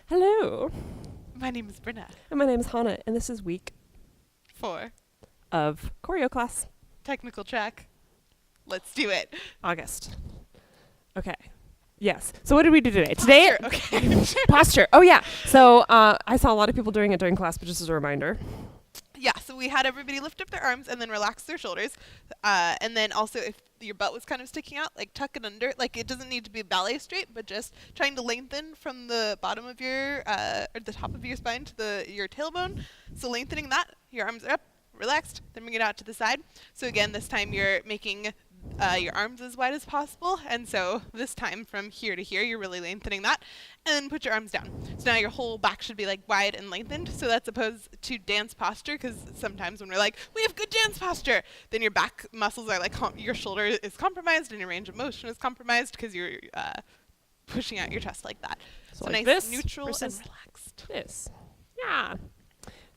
Hello, My name is Brynna. and my name is Hanah, and this is week 4. of Choreo class, Technical track. Let's do it. August. Okay. Yes. So what did we do today? Today, Sure, okay. posture. Oh yeah. So I saw a lot of people doing it during class, but just as a reminder. Yeah, so we had everybody lift up their arms and then relax their shoulders. And then also if your butt was kind of sticking out, like tuck it under. Like it doesn't need to be ballet straight, but just trying to lengthen from the bottom of your, or the top of your spine to your tailbone. So lengthening that, your arms are up, relaxed, then bring it out to the side. So again, this time you're making your arms as wide as possible, and so this time from here to here you're really lengthening that, and then put your arms down. So now your whole back should be like wide and lengthened. So that's opposed to dance posture, because sometimes when we're like, we have good dance posture, then your back muscles are like, your shoulder is compromised and your range of motion is compromised because you're pushing out your chest like that. So like nice, this neutral, and versus relaxed. This. Yeah.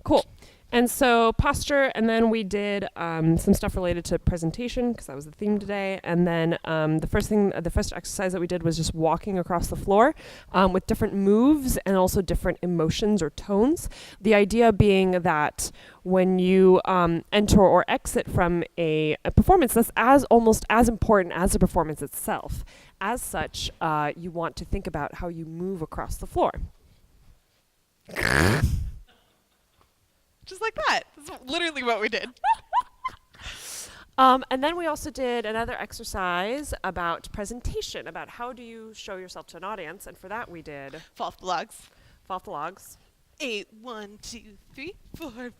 Cool. And so posture, and then we did some stuff related to presentation, because that was the theme today. And then the first exercise that we did was just walking across the floor with different moves and also different emotions or tones. The idea being that when you enter or exit from a performance, that's almost as important as the performance itself. As such, you want to think about how you move across the floor. Just like that. That's literally what we did. And then we also did another exercise about presentation, about how do you show yourself to an audience. And for that, we did Fall off the logs. fall off the logs. 8, 1, 2, 3, 4, 5,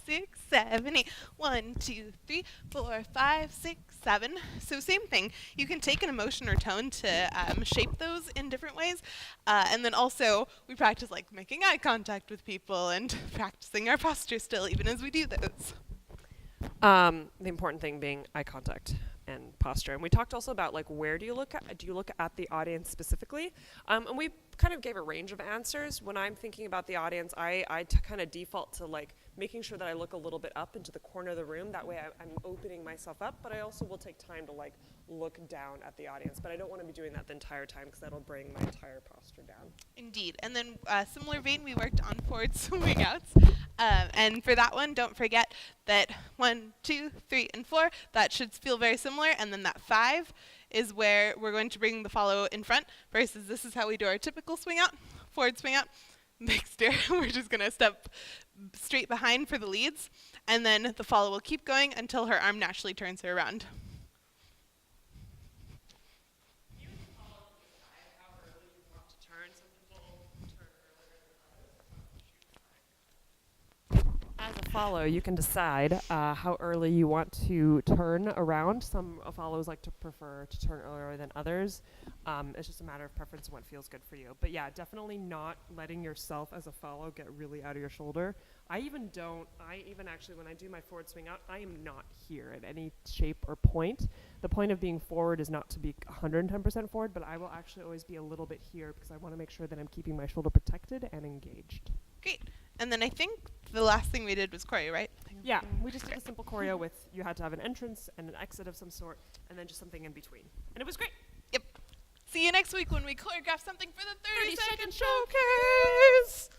6, 7, 8. 1, 2, 3, 4, 5, 6, 7. So same thing. You can take an emotion or tone to shape those in different ways. And then also we practice like making eye contact with people and practicing our posture still, even as we do those. The important thing being eye contact and posture. And we talked also about like where do you look at? Do you look at the audience specifically? And we kind of gave a range of answers. When I'm thinking about the audience, I kind of default to like making sure that I look a little bit up into the corner of the room. That way I'm opening myself up, but I also will take time to like look down at the audience. But I don't want to be doing that the entire time because that'll bring my entire posture down. Indeed. And then similar vein, we worked on forward swing outs. And for that one, don't forget that 1, 2, 3, and 4, that should feel very similar. And then that 5 is where we're going to bring the follow in front versus this is how we do our typical swing out, forward swing out. Next year, we're just going to step straight behind for the leads. And then the follow will keep going until her arm naturally turns her around. As a follow, you can decide how early you want to turn around. Some follows like to prefer to turn earlier than others. It's just a matter of preference and what feels good for you. But yeah, definitely not letting yourself as a follow get really out of your shoulder. I even actually, when I do my forward swing out, I am not here at any shape or point. The point of being forward is not to be 110% forward, but I will actually always be a little bit here because I want to make sure that I'm keeping my shoulder protected and engaged. Great. And then I think the last thing we did was choreo, right? Yeah, we just did a simple choreo with you had to have an entrance and an exit of some sort, and then just something in between. And it was great. Yep. See you next week when we choreograph something for the 30-second showcase!